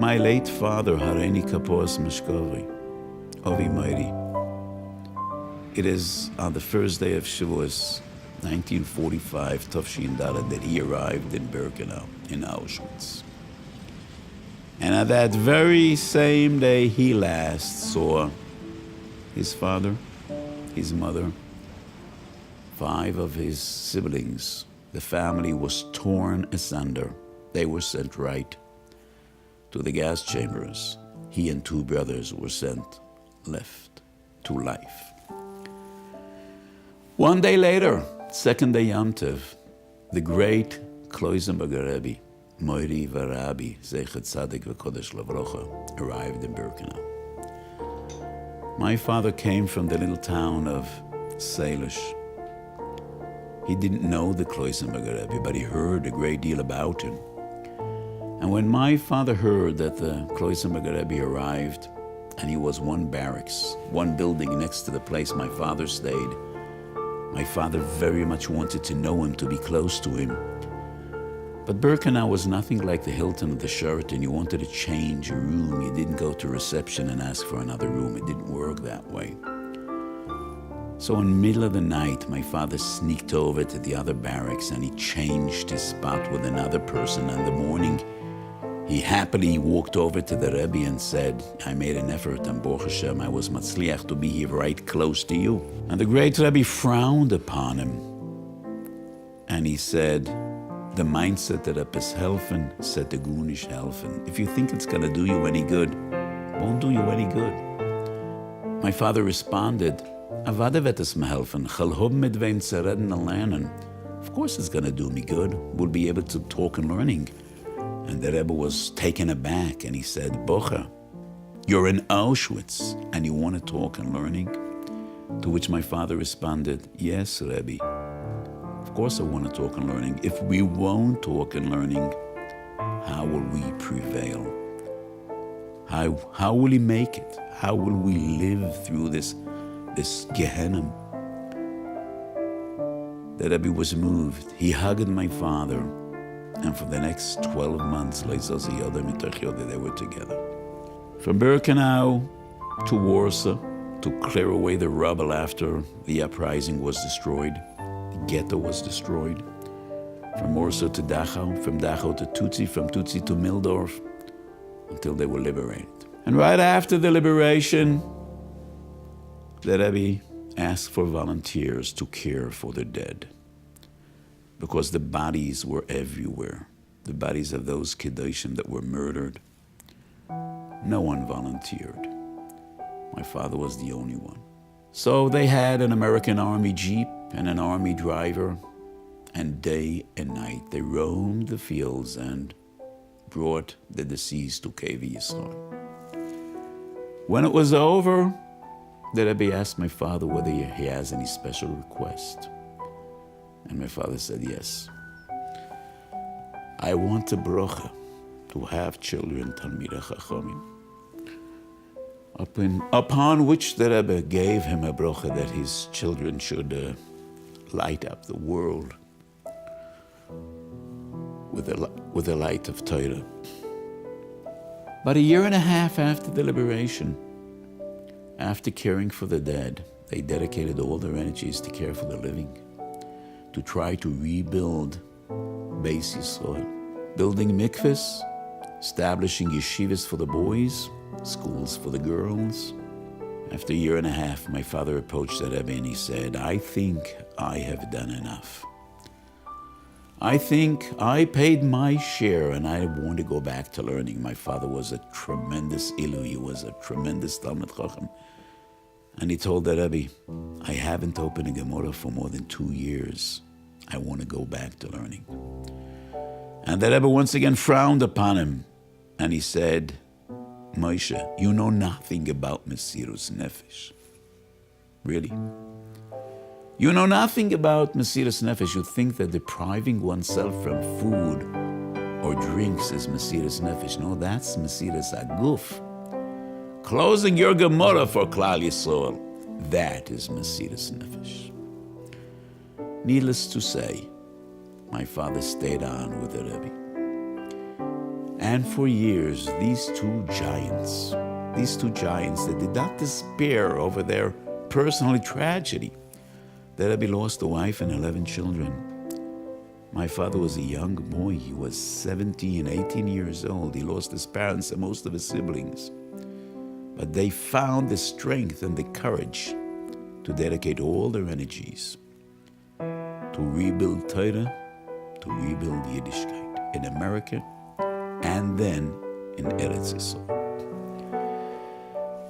My late father, Hareini Kapos Mishkovri, Ovi Mighty. It is on the first day of Shavuos, 1945, Tafshin Dala, that he arrived in Birkenau, in Auschwitz. And at that very same day, he last saw his father, his mother, 5 of his siblings. The family was torn asunder. They were sent right to the gas chambers. He and 2 brothers were sent left to life. One day later, second day Yom Tov, the great Kloisenberger Rebbe, Moiri Varabi, Zechet Tzadik V'Kodesh Lavrocha, arrived in Birkenau. My father came from the little town of Salish. He didn't know the Kloisenberger Rebbe, but he heard a great deal about him. And when my father heard that the Kloisenberger Rebbe arrived, and he was one barracks, one building next to the place my father stayed, my father very much wanted to know him, to be close to him. But Birkenau was nothing like the Hilton or the Sheraton. You wanted to change a room. You didn't go to reception and ask for another room. It didn't work that way. So in the middle of the night, my father sneaked over to the other barracks and he changed his spot with another person. In the morning, he happily walked over to the Rebbe and said, I made an effort, and Baruch Hashem, I was matzliach to be here right close to you. And the great Rebbe frowned upon him. And he said, the mindset that up is helfen, said the gunish helfen. If you think it's going to do you any good, won't do you any good. My father responded, Avada wird es mir helfen, chalhob mit wem zu reden und lernen. Of course it's going to do me good. We'll be able to talk and learning. And the Rebbe was taken aback and he said, Bocha, you're in Auschwitz and you want to talk and learning? To which my father responded, yes, Rebbe. Of course I want to talk and learning. If we won't talk and learning, how will we prevail? How will he make it? How will we live through this Gehenna? The Rebbe was moved. He hugged my father. And for the next 12 months, they were together. From Birkenau to Warsaw, to clear away the rubble after the uprising was destroyed. The ghetto was destroyed. From Warsaw to Dachau, from Dachau to Tutsi, from Tutsi to Mildorf, until they were liberated. And right after the liberation, the Rebbe asked for volunteers to care for the dead, because the bodies were everywhere, the bodies of those Kedoshim that were murdered. No one volunteered. My father was the only one. So they had an American Army Jeep and an Army driver, and day and night they roamed the fields and brought the deceased to Kevi Yisrael. When it was over, the Rebbe asked my father whether he has any special request. And my father said, yes. I want a brocha to have children, Talmidei Chachamim. Upon which the Rebbe gave him a brocha that his children should light up the world with the light of Torah. But a year and a half after the liberation, after caring for the dead, they dedicated all their energies to care for the living, to try to rebuild Beis Yisrael, building mikvahs, establishing yeshivas for the boys, schools for the girls. After a year and a half, my father approached the Rebbe and he said, I think I have done enough. I think I paid my share and I want to go back to learning. My father was a tremendous Ilu, he was a tremendous Talmid Chacham. And he told the Rebbe, I haven't opened a Gemara for more than 2 years. I want to go back to learning. And the Rebbe once again frowned upon him. And he said, Moshe, you know nothing about Mesirus Nefesh. Really? You know nothing about Mesirus Nefesh. You think that depriving oneself from food or drinks is Mesirus Nefesh. No, that's Mesirus Aguf. Closing your Gemara for Klal Yisrael, that is Mesirus Nefesh. Needless to say, my father stayed on with the Rebbe. And for years, these two giants that did not despair over their personal tragedy, that Rebbe lost a wife and 11 children. My father was a young boy. He was 17, 18 years old. He lost his parents and most of his siblings. But they found the strength and the courage to dedicate all their energies to rebuild Torah, to rebuild Yiddishkeit in America and then in Eretz Yisrael.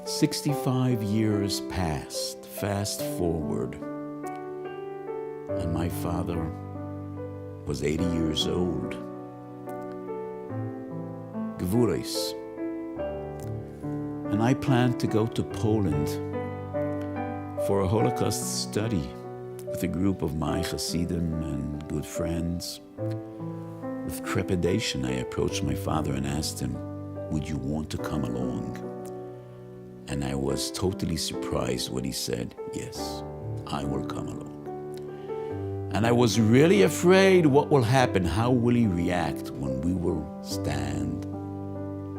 65 years passed, fast forward, and my father was 80 years old. Gevuros. And I planned to go to Poland for a Holocaust study with a group of my Hasidim and good friends. With trepidation, I approached my father and asked him, would you want to come along? And I was totally surprised when he said, yes, I will come along. And I was really afraid what will happen, how will he react when we will stand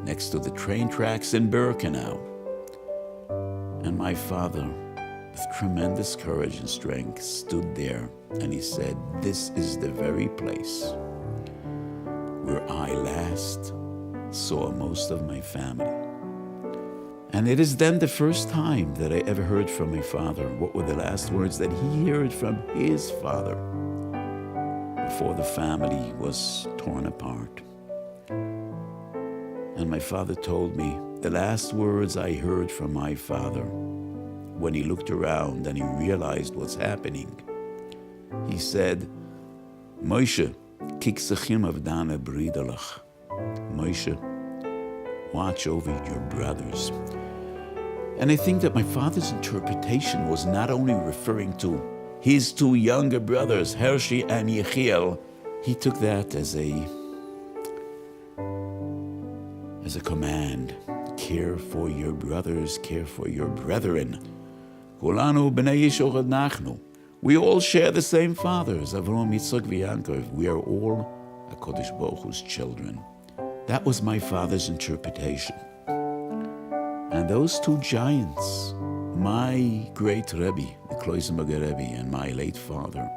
next to the train tracks in Birkenau. And my father, with tremendous courage and strength, stood there and he said, this is the very place where I last saw most of my family. And it is then the first time that I ever heard from my father what were the last words that he heard from his father before the family was torn apart. And my father told me the last words I heard from my father when he looked around and he realized what's happening. He said, Moshe, kiksachim avdana bridalach. Moshe, watch over your brothers. And I think that my father's interpretation was not only referring to his two younger brothers, Hershey and Yechiel. He took that as a command. Care for your brothers, care for your brethren. Kulanu b'nei Yishochad nachnu. We all share the same fathers, Avraham, Yitzchak, v'Yankov. We are all HaKadosh Baruch Hu's children. That was my father's interpretation. And those two giants, my great Rebbe, the Kloisenberger Rebbe, and my late father,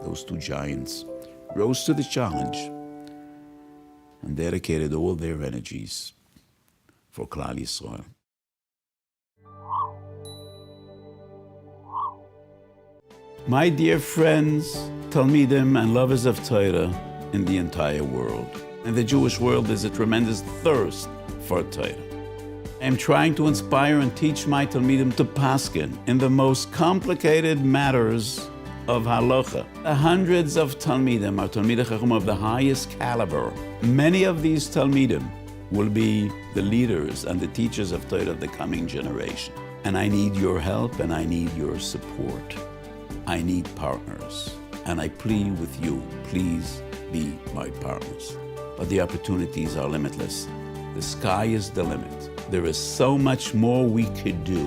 those two giants, rose to the challenge and dedicated all their energies for Klal Yisrael. My dear friends, Talmidim and lovers of Torah in the entire world. In the Jewish world, there's a tremendous thirst for Torah. I am trying to inspire and teach my Talmidim to paskin in the most complicated matters of halacha. The hundreds of Talmidim are Talmidei Chacham of the highest caliber. Many of these Talmidim will be the leaders and the teachers of Torah of the coming generation. And I need your help and I need your support. I need partners. And I plead with you, please be my partners. But the opportunities are limitless. The sky is the limit. There is so much more we could do